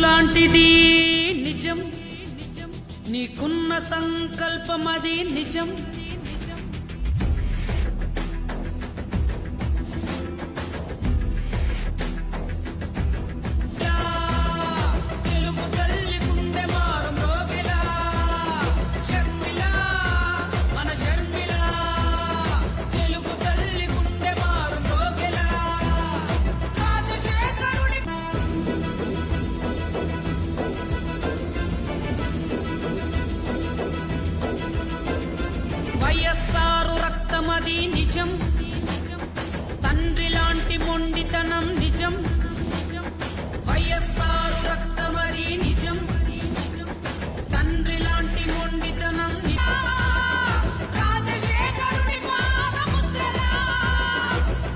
నిప్పులాంటిది నిజం, నీకున్న సంకల్పమది నిజం. వైఎస్ఆర్ రక్తమది నిజం, తండ్రి లాంటి మొండితనం నిజం. వైఎస్ఆర్ రక్తమది నిజం, తండ్రి లాంటి మొండితనం నిజం. రాజశేఖరుని పాదముద్రలా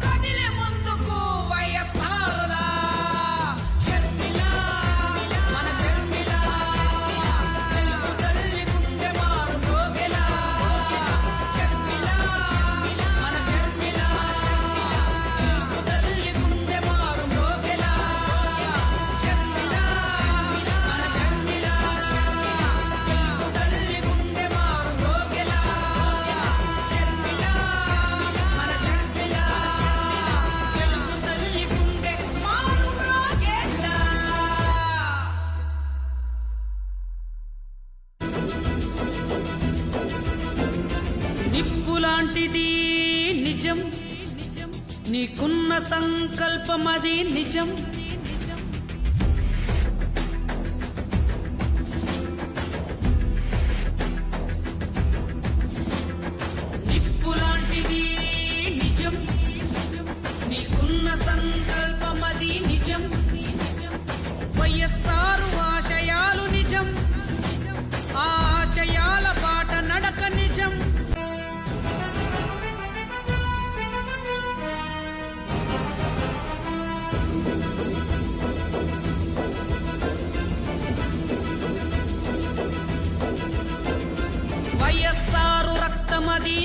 కదిలే ముందుకు వైఎస్ఆరులా. షర్మిల మన షర్మిల, తెలుగు తల్లి గుండె మారు మోగెలా. షర్మిల మన షర్మిల, తెలుగు తల్లి గుండె మారు మోగెలా. షర్మిల మన షర్మిల, తెలుగు తల్లి గుండె మారు మోగెలా. షర్మిల మన షర్మిల, తెలుగు తల్లి గుండె మారు మోగెలా. నిప్పులాంటిది నిజం, నీకున్న సంకల్పమది నిజం. నిప్పులాంటిది నిజం, నీకున్న సంకల్పమది నిజం. వైఎస్ఆర్ ఆశయాలు నిజం, ఆ ఆశయాల బాట నడక నిజం. వైఎస్ఆర్ రక్తమది